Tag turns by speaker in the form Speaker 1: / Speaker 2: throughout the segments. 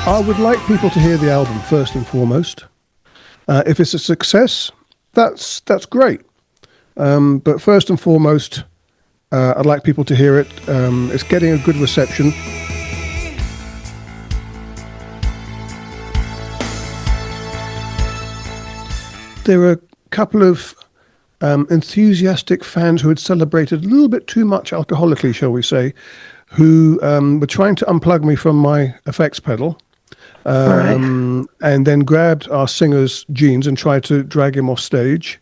Speaker 1: I would like people to hear the album first and foremost. If it's a success, that's great. But first and foremost, I'd like people to hear it. It's getting a good reception. There were a couple of enthusiastic fans who had celebrated a little bit too much alcoholically, shall we say, who were trying to unplug me from my effects pedal. And then grabbed our singer's jeans and tried to drag him off stage.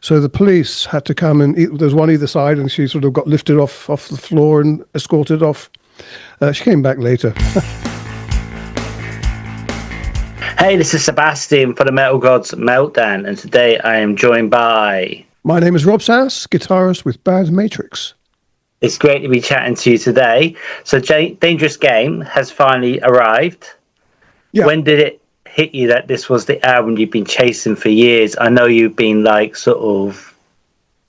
Speaker 1: So the police had to come and there's one either side, and she sort of got lifted off the floor and escorted off. She came back later.
Speaker 2: Hey, this is Sebastian for the Metal Gods Meltdown, and today I am joined by...
Speaker 1: My name is Rob Sass, guitarist with Bad Matrix.
Speaker 2: It's great to be chatting to you today. So Dangerous Game has finally arrived. Yeah. When did it hit you that this was the album you've been chasing for years? I know you've been like sort of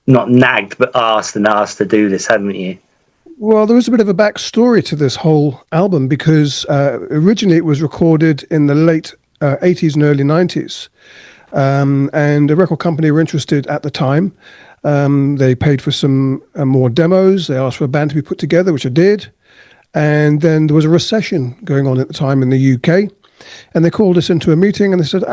Speaker 2: not nagged, but asked to do this, haven't you?
Speaker 1: Well, there was a bit of a backstory to this whole album because originally it was recorded in the late 80s and early 90s. And the record company were interested at the time. They paid for some more demos. They asked for a band to be put together, which I did. And then there was a recession going on at the time in the UK. And they called us into a meeting and they said,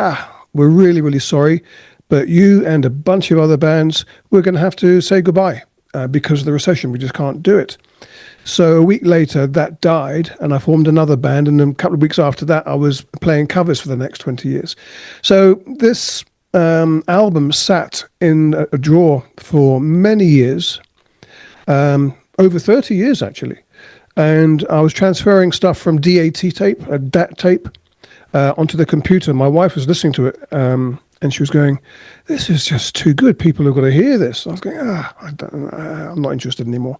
Speaker 1: we're really, really sorry, but you and a bunch of other bands, we're going to have to say goodbye because of the recession. We just can't do it. So a week later, that died, and I formed another band. And then a couple of weeks after that, I was playing covers for the next 20 years. So this album sat in a drawer for many years, over 30 years, actually. And I was transferring stuff from DAT tape, a DAT tape, onto the computer. My wife was listening to it, and she was going, "This is just too good. People have got to hear this." I was going, I'm not interested anymore.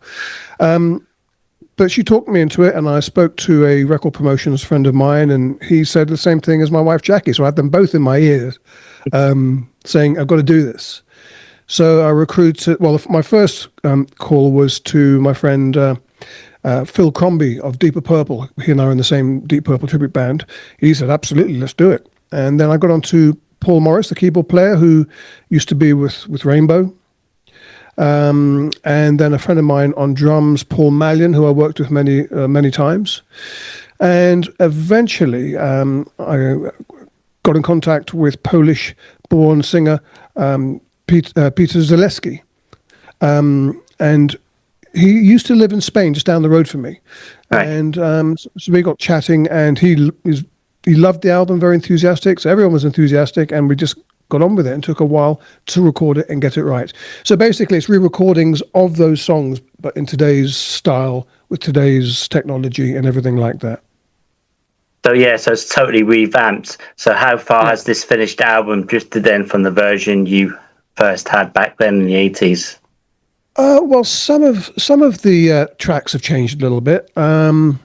Speaker 1: But she talked me into it, and I spoke to a record promotions friend of mine, and he said the same thing as my wife, Jackie. So I had them both in my ears saying, I've got to do this. So I recruited, my first call was to my friend Phil Crombie of Deeper Purple. He and I are in the same Deep Purple tribute band. He said, absolutely, let's do it. And then I got on to Paul Morris, the keyboard player, who used to be with Rainbow. And then a friend of mine on drums, Paul Mallion, who I worked with many times. And eventually I got in contact with Polish-born singer Peter Zaleski. And he used to live in Spain, just down the road from me. Right. And so we got chatting, and he loved the album, very enthusiastic. So everyone was enthusiastic, and we just got on with it, and took a while to record it and get it right. So basically, it's re-recordings of those songs, but in today's style, with today's technology and everything like that.
Speaker 2: So it's totally revamped. So how far has this finished album drifted then from the version you first had back then in the 80s?
Speaker 1: Well, some of the tracks have changed a little bit. I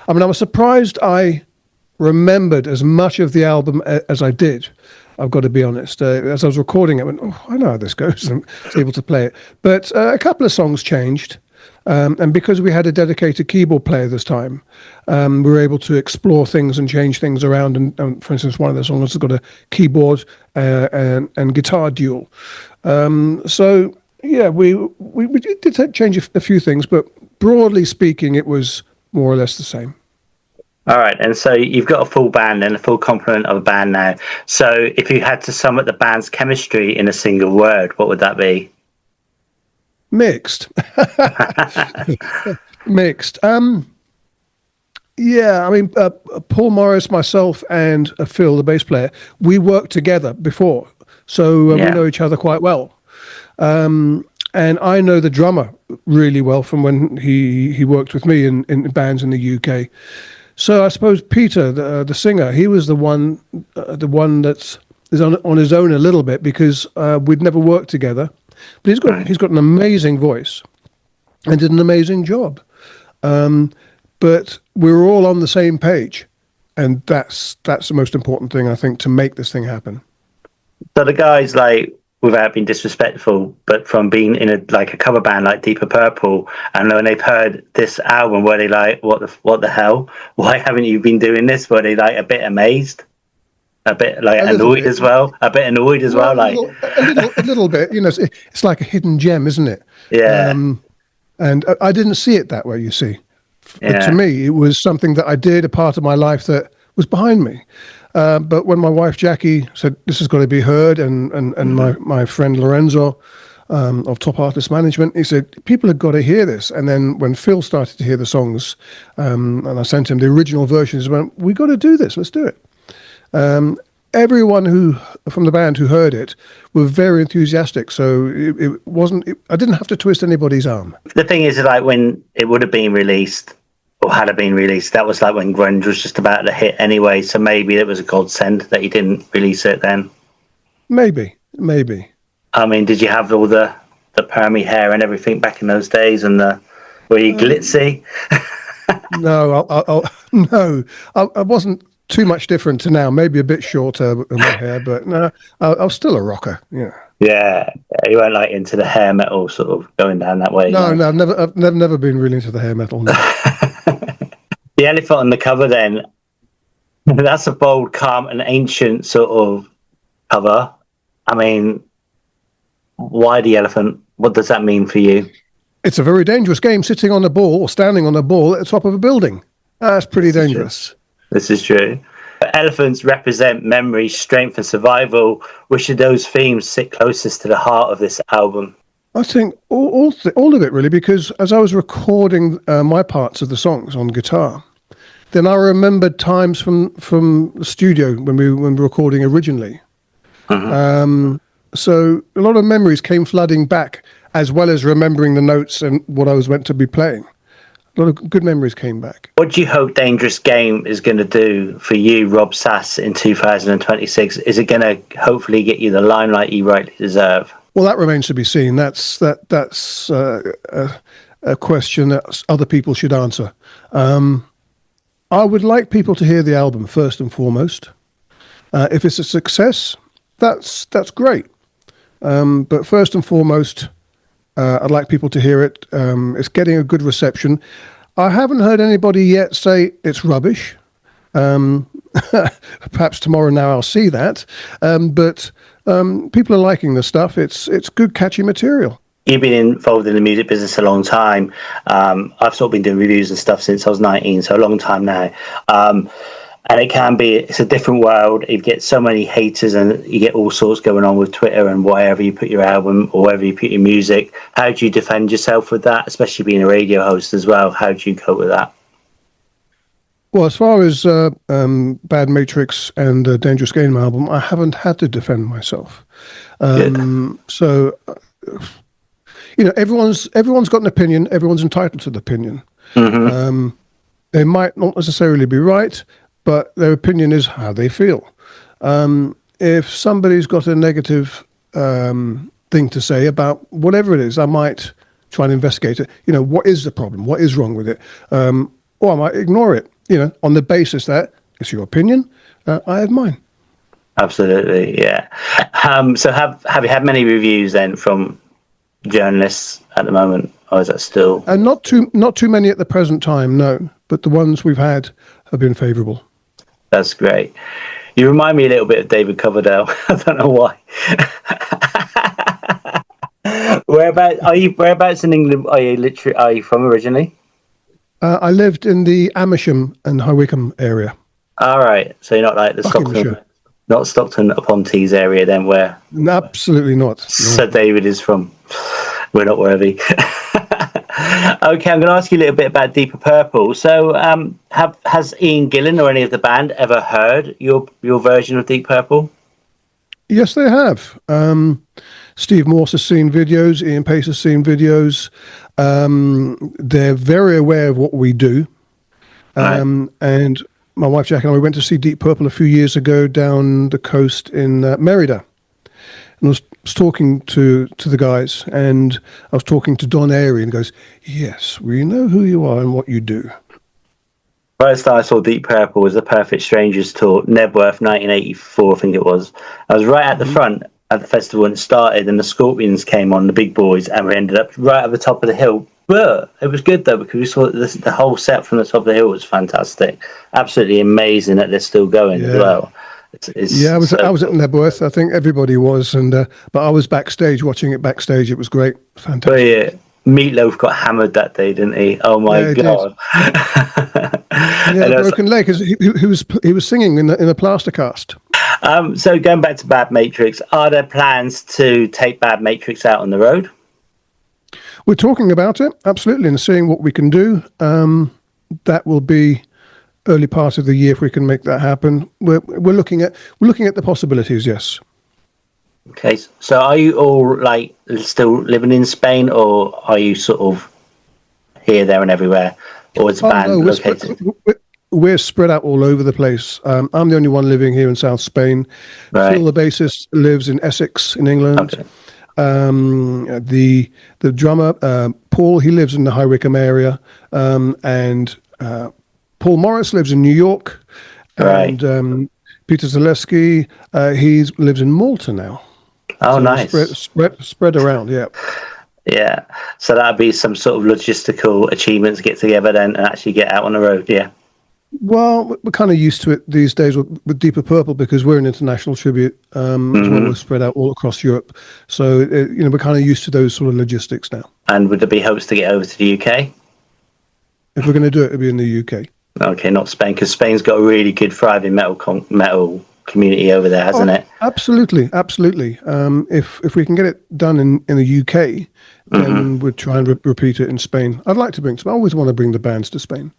Speaker 1: was surprised I remembered as much of the album as I did. I've got to be honest. As I was recording it, I went, I know how this goes. And I was able to play it. But a couple of songs changed. And because we had a dedicated keyboard player this time, we were able to explore things and change things around. And for instance, one of the songs has got a keyboard and guitar dual. So yeah, we did change a few things, but broadly speaking, it was more or less the same.
Speaker 2: All right, and so you've got a full band and a full complement of a band now. So if you had to sum up the band's chemistry in a single word, what would that be?
Speaker 1: Mixed. Mixed. Paul Morris, myself, and Phil, the bass player, we worked together before, so we know each other quite well. And I know the drummer really well from when he worked with me in bands in the UK. So I suppose Peter, the singer, he was the one that is on his own a little bit because we'd never worked together. But he's got an amazing voice and did an amazing job. But we were all on the same page, and that's the most important thing, I think, to make this thing happen.
Speaker 2: So the guys like without being disrespectful, but from being in a cover band like Deeper Purple, and when they've heard this album, were they like, what the hell? Why haven't you been doing this? Were they like a bit amazed, a bit like annoyed as well, a bit annoyed as well, like
Speaker 1: a little bit. You know, it's like a hidden gem, isn't it?
Speaker 2: Yeah.
Speaker 1: And I didn't see it that way. You see,
Speaker 2: Yeah.
Speaker 1: But to me, it was something that I did, a part of my life that was behind me. But when my wife Jackie said this has got to be heard, and my friend Lorenzo of Top Artist Management, he said people have got to hear this. And then when Phil started to hear the songs, and I sent him the original versions, he went, we got to do this. Let's do it. Everyone from the band who heard it were very enthusiastic. So it wasn't. I didn't have to twist anybody's arm.
Speaker 2: The thing is, like when it would have been released, or had it been released, that was like when grunge was just about to hit anyway. So maybe it was a godsend that he didn't release it then. Maybe. I mean, did you have all the permy hair and everything back in those days, and were you glitzy?
Speaker 1: No, no, I wasn't too much different to now. Maybe a bit shorter in my hair, but no, I was still a rocker. Yeah.
Speaker 2: Yeah, you weren't like into the hair metal sort of going down that way.
Speaker 1: No, I've never been really into the hair metal. No.
Speaker 2: The elephant on the cover, then, that's a bold, calm, and ancient sort of cover. I mean, why the elephant? What does that mean for you?
Speaker 1: It's a very dangerous game, sitting on a ball or standing on a ball at the top of a building. That's pretty dangerous.
Speaker 2: This is true. Elephants represent memory, strength, and survival. Which of those themes sit closest to the heart of this album?
Speaker 1: I think all of it, really, because as I was recording my parts of the songs on guitar, then I remembered times from the studio when we were recording originally. So a lot of memories came flooding back, as well as remembering the notes and what I was meant to be playing. A lot of good memories came back. What
Speaker 2: do you hope Dangerous Game is going to do for you, Rob Sass, in 2026? Is it going to hopefully get you the limelight you rightly deserve?
Speaker 1: Well, that remains to be seen. That's a question that other people should answer. I would like people to hear the album first and foremost. If it's a success, that's great. But first and foremost, I'd like people to hear it. It's getting a good reception. I haven't heard anybody yet say it's rubbish. Perhaps tomorrow now I'll see that. But people are liking the stuff. It's good, catchy material.
Speaker 2: You've been involved in the music business a long time. I've sort of been doing reviews and stuff since I was 19, so a long time now. And it's a different world. You get so many haters, and you get all sorts going on with Twitter and wherever you put your album or wherever you put your music. How do you defend yourself with that, especially being a radio host as well? How do you cope with that?
Speaker 1: Well, as far as Bad Matrix and the Dangerous Game album, I haven't had to defend myself. So, everyone's got an opinion. Everyone's entitled to the opinion. They might not necessarily be right, but their opinion is how they feel. If somebody's got a negative thing to say about whatever it is, I might try and investigate it. What is the problem? What is wrong with it? Or I might ignore it, on the basis that it's your opinion. I have mine.
Speaker 2: Absolutely, yeah. So have you had many reviews then from journalists at the moment, or is that still?
Speaker 1: Not too many at the present time, no. But the ones we've had have been favourable.
Speaker 2: That's great. You remind me a little bit of David Coverdale. I don't know why. Whereabouts in England are you from originally?
Speaker 1: I lived in the Amersham and High Wycombe area.
Speaker 2: All right. So you're not like the Stockton upon Tees area then, where?
Speaker 1: Absolutely not.
Speaker 2: Sir David is from. We're not worthy. Okay, I'm going to ask you a little bit about Deeper Purple. So, has Ian Gillan or any of the band ever heard your version of Deep Purple?
Speaker 1: Yes, they have. Steve Morse has seen videos. Ian Pace has seen videos. They're very aware of what we do. And my wife Jack and I went to see Deep Purple a few years ago down the coast in Merida. And I was talking to the guys, and I was talking to Don Airy, and he goes, yes, we know who you are and what you do.
Speaker 2: First time I saw Deep Purple was the Perfect Strangers tour, Nebworth, 1984, I think it was. I was right at the front, at the festival when it started, and the Scorpions came on, the big boys, and we ended up right at the top of the hill. But it was good though, because we saw the whole set from the top of the hill was fantastic. Absolutely amazing that they're still going as well.
Speaker 1: I was at Nebworth. I think everybody was, but I was backstage watching it backstage. It was great, fantastic.
Speaker 2: But yeah, Meatloaf got hammered that day, didn't he? Oh my god!
Speaker 1: And he had a broken leg. He was singing in a plaster cast.
Speaker 2: So going back to Bad Matrix, are there plans to take Bad Matrix out on the road?
Speaker 1: We're talking about it, absolutely, and seeing what we can do. That will be early part of the year if we can make that happen. We're looking at the possibilities. Yes.
Speaker 2: Okay, so are you all like still living in Spain, or are you sort of here, there, and everywhere, or is the band located?
Speaker 1: We're spread out all over the place. I'm the only one living here in South Spain.
Speaker 2: Right.
Speaker 1: Phil, the bassist, lives in Essex in England.
Speaker 2: Okay.
Speaker 1: The drummer, Paul, he lives in the High Wycombe area, and Paul Morris lives in New York,
Speaker 2: right.
Speaker 1: And Peter Zaleski, he lives in Malta now.
Speaker 2: Oh, so
Speaker 1: nice. Spread around, yeah.
Speaker 2: Yeah, so that'd be some sort of logistical achievement to get together then and actually get out on the road, yeah.
Speaker 1: Well, we're kind of used to it these days with Deeper Purple because we're an international tribute as well. We're spread out all across Europe. So, we're kind of used to those sort of logistics now.
Speaker 2: And would there be hopes to get over to the UK?
Speaker 1: If we're going to do it, it'll be in the UK.
Speaker 2: Okay, not Spain, because Spain's got a really good thriving metal community over there, hasn't it?
Speaker 1: Absolutely. If we can get it done in the UK, then we'd try and repeat it in Spain. I'd like to I always want to bring the bands to Spain.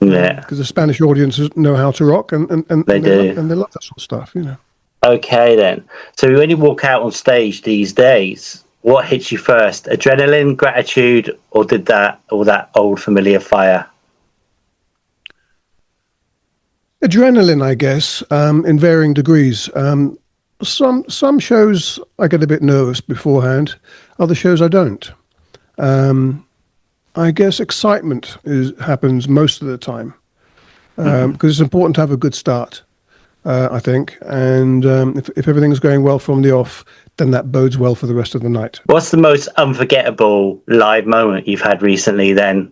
Speaker 2: Yeah,
Speaker 1: because the Spanish audiences know how to rock, and
Speaker 2: they do,
Speaker 1: and they love that sort of stuff,
Speaker 2: Okay, then. So when you walk out on stage these days, what hits you first? Adrenaline, gratitude, or that old familiar fire?
Speaker 1: Adrenaline, I guess, in varying degrees. Some shows I get a bit nervous beforehand. Other shows I don't. I guess excitement happens most of the time because it's important to have a good start, I think. And if everything's going well from the off, then that bodes well for the rest of the night.
Speaker 2: What's the most unforgettable live moment you've had recently then?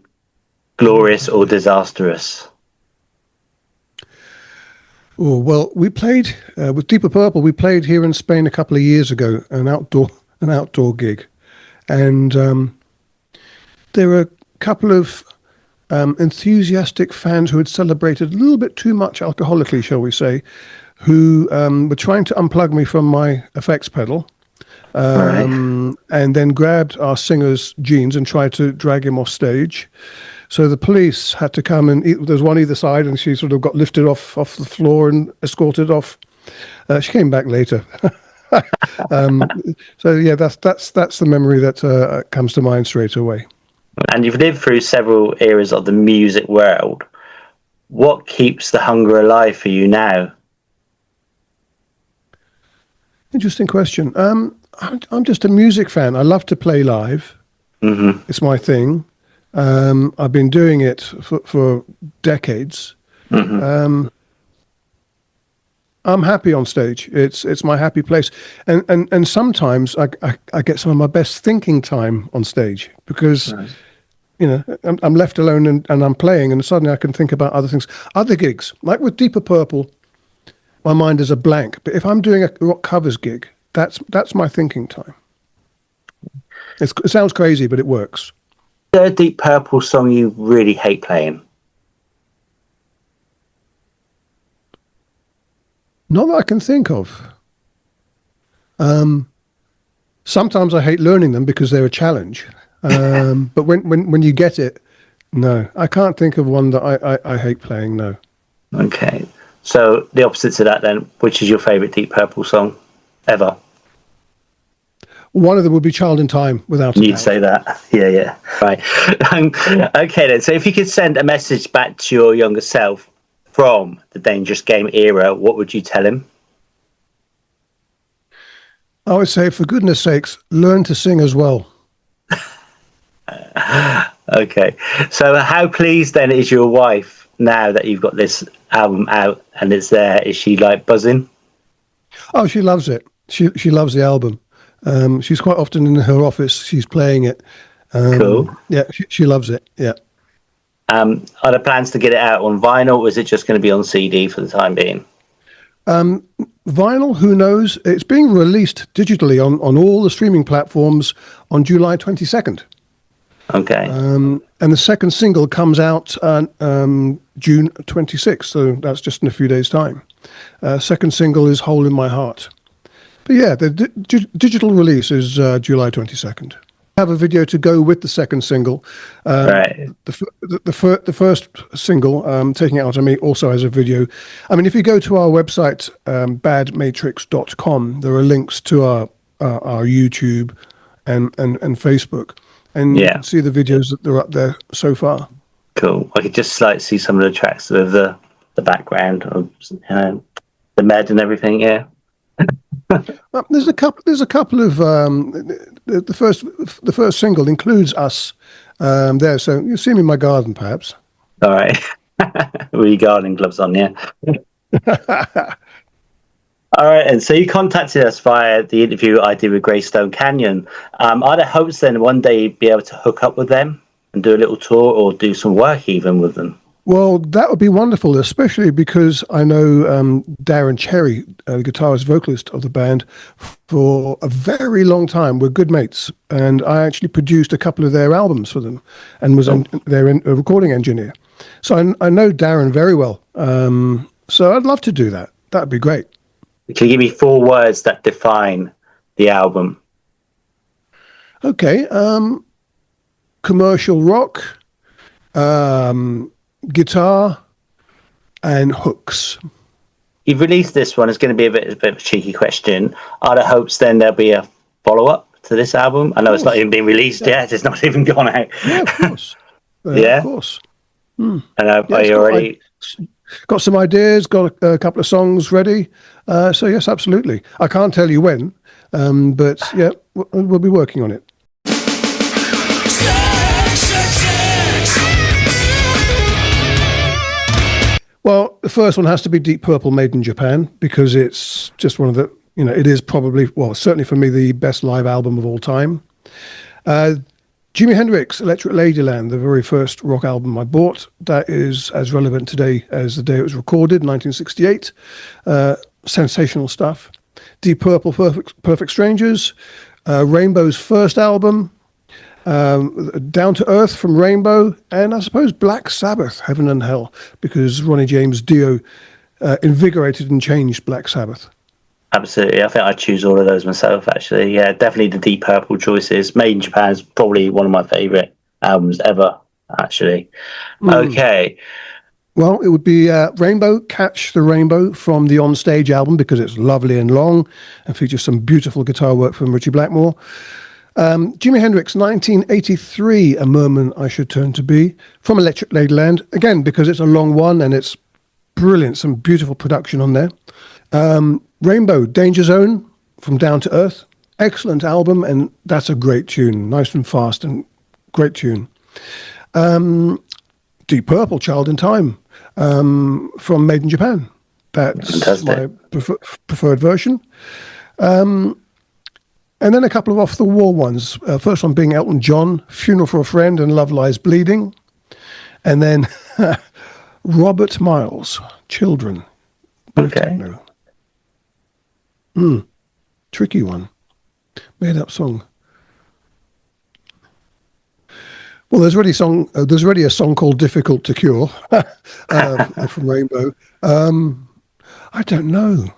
Speaker 2: Glorious or disastrous?
Speaker 1: Oh, well, we played with Deeper Purple. We played here in Spain a couple of years ago, an outdoor gig, and there were a couple of enthusiastic fans who had celebrated a little bit too much alcoholically, shall we say, who were trying to unplug me from my effects pedal, and then grabbed our singer's jeans and tried to drag him off stage. So the police had to come, and there's one either side, and she sort of got lifted off the floor and escorted off. She came back later. So yeah, that's the memory that comes to mind straight away.
Speaker 2: And you've lived through several eras of the music world. What keeps the hunger alive for you now?
Speaker 1: Interesting question. I'm just a music fan. I love to play live. It's my thing. I've been doing it for decades. I'm happy on stage. It's my happy place, and sometimes I get some of my best thinking time on stage because I'm left alone and I'm playing, and suddenly I can think about other things, other gigs. Like with Deeper Purple, my mind is a blank. But if I'm doing a rock covers gig, that's my thinking time. It sounds crazy, but it works.
Speaker 2: Is there a Deep Purple song you really hate playing?
Speaker 1: Not that I can think of. Sometimes I hate learning them because they're a challenge. But when you get it, no, I can't think of one that I hate playing. No. Okay,
Speaker 2: so the opposite to that then. Which is your favourite Deep Purple song ever?
Speaker 1: One of them would be Child in Time, without a doubt.
Speaker 2: You'd say that. Yeah. Right. Okay, then. So if you could send a message back to your younger self from the Dangerous Game era, what would you tell him?
Speaker 1: I would say, for goodness sakes, learn to sing as well.
Speaker 2: Okay. So how pleased then is your wife now that you've got this album out and it's there? Is she like buzzing?
Speaker 1: Oh, she loves it. She loves the album. She's quite often in her office. She's playing it.
Speaker 2: Cool.
Speaker 1: Yeah, she loves it. Yeah.
Speaker 2: Are there plans to get it out on vinyl, or is it just going to be on CD for the time being?
Speaker 1: Vinyl, who knows? It's being released digitally on all the streaming platforms on July 22nd.
Speaker 2: Okay.
Speaker 1: And the second single comes out June 26th, so that's just in a few days' time. Second single is Hole in My Heart. But yeah, the digital release is July 22nd. Have a video to go with the second single.
Speaker 2: Right.
Speaker 1: The first single, Taking It Out on Me, also has a video. I mean, if you go to our website, badmatrix.com, there are links to our YouTube and Facebook. And you can see the videos that are up there so far.
Speaker 2: Cool. I could just like see some of the tracks with the background of the med and everything. Yeah.
Speaker 1: There's a couple of the first single includes us there, so you'll see me in my garden, perhaps.
Speaker 2: All right. With your gardening gloves on, yeah. All right, and so you contacted us via the interview I did with Greystone Canyon. Are there hopes then one day you'd be able to hook up with them and do a little tour or do some work even with them?
Speaker 1: Well, that would be wonderful, especially because I know Darren Cherry, the guitarist vocalist of the band, for a very long time. We're good mates, and I actually produced a couple of their albums for them and was their recording engineer. So I know Darren very well. So I'd love to do that. That would be great.
Speaker 2: Can you give me 4 words that define the album?
Speaker 1: Okay. Commercial rock, guitar, and hooks.
Speaker 2: You've released this one. It's going to be a bit of a cheeky question. Are there hopes then there'll be a follow-up to this album? I know it's not even been released yet. It's not even gone out.
Speaker 1: Yeah, of course.
Speaker 2: Yeah?
Speaker 1: Of course.
Speaker 2: And are you already...
Speaker 1: Got some ideas, got a couple of songs ready. So yes, absolutely. I can't tell you when, but yeah, we'll be working on it. Well, the first one has to be Deep Purple, made in Japan, because it's just one of the, it is probably, well, certainly for me, the best live album of all time. Jimi Hendrix, Electric Ladyland, the very first rock album I bought. That is as relevant today as the day it was recorded, 1968. Sensational stuff. Deep Purple, Perfect Strangers. Rainbow's first album. Down to Earth from Rainbow. And I suppose Black Sabbath, Heaven and Hell, because Ronnie James Dio invigorated and changed Black Sabbath.
Speaker 2: Absolutely. I think I'd choose all of those myself, actually. Yeah, definitely the Deep Purple choices. Made in Japan is probably one of my favourite albums ever, actually. Okay.
Speaker 1: Well, it would be Rainbow, Catch the Rainbow from the Onstage album, because it's lovely and long and features some beautiful guitar work from Ritchie Blackmore. Jimi Hendrix, 1983, A Merman I Should Turn to Be, from Electric Ladyland, again, because it's a long one and it's brilliant, some beautiful production on there. Rainbow, Danger Zone from Down to Earth. Excellent album, and that's a great tune. Nice and fast and great tune. Deep Purple, Child in Time from Made in Japan. That's
Speaker 2: fantastic.
Speaker 1: My preferred version. And then a couple of off-the-wall ones. First one being Elton John, Funeral for a Friend and Love Lies Bleeding. And then Robert Miles, Children.
Speaker 2: Okay.
Speaker 1: Tricky one. Made up song. Well, there's already a song called "Difficult to Cure" from Rainbow. I don't know.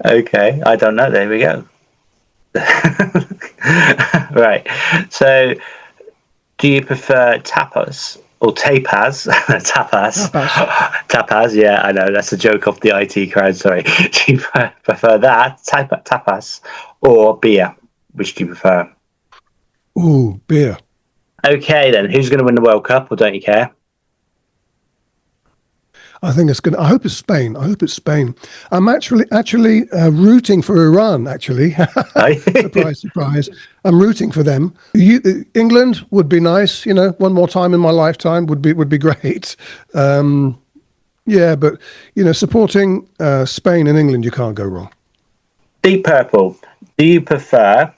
Speaker 2: Okay, I don't know. There we go. Right. So, do you prefer tapas or tapas? Tapas. Yeah, I know that's a joke off the IT crowd. Sorry. Do you prefer that tapas or beer? Which do you prefer?
Speaker 1: Ooh, beer.
Speaker 2: Okay, then who's going to win the World Cup, or don't you care?
Speaker 1: I think it's going. I hope it's Spain. I'm actually rooting for Iran. Actually, surprise. I'm rooting for them. England would be nice. One more time in my lifetime would be great. Yeah, but supporting Spain and England, you can't go wrong.
Speaker 2: Deep Purple. Do you prefer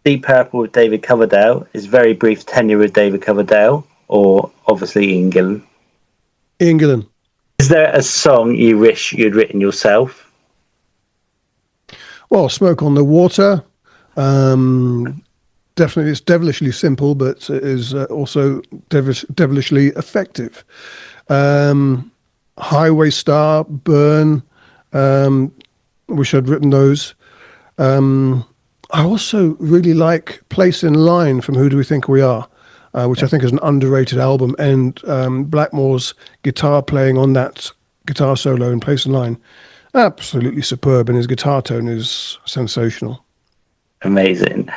Speaker 2: Deep Purple with David Coverdale, his very brief tenure with David Coverdale, or obviously Ian Gillan?
Speaker 1: Ian Gillan.
Speaker 2: Is there a song you wish you'd written yourself?
Speaker 1: Well, Smoke on the Water. Definitely, it's devilishly simple, but it is also devilishly effective. Highway Star, Burn. Wish I'd written those. I also really like Place in Line from Who Do We Think We Are, which I think is an underrated album. And Blackmore's guitar playing on that guitar solo in Place in Line, absolutely superb. And his guitar tone is sensational.
Speaker 2: Amazing.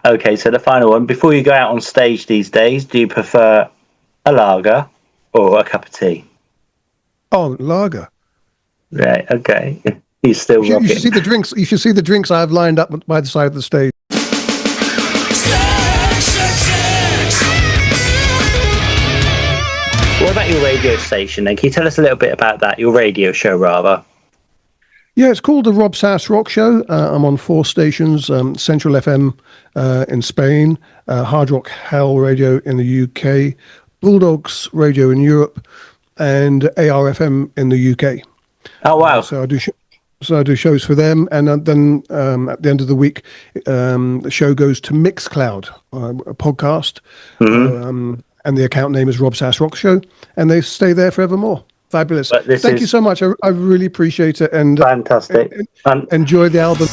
Speaker 2: Okay, so the final one. Before you go out on stage these days, do you prefer a lager or a cup of tea?
Speaker 1: Oh, lager.
Speaker 2: Right, okay. He's still
Speaker 1: you should see the drinks. You should see the drinks I have lined up by the side of the stage.
Speaker 2: What about your radio station then? Can you tell us a little bit about that? Your radio show, rather.
Speaker 1: Yeah, it's called the Rob Sass Rock Show. I'm on 4 stations: Central FM in Spain, Hard Rock Hell Radio in the UK, Bulldogs Radio in Europe, and ARFM in the UK.
Speaker 2: Oh wow!
Speaker 1: So I do shows for them, and then at the end of the week, the show goes to Mixcloud, a podcast, and the account name is Rob Sass Rock Show, and they stay there forevermore. Fabulous! Thank you so much. I really appreciate it, and
Speaker 2: fantastic.
Speaker 1: Enjoy the album.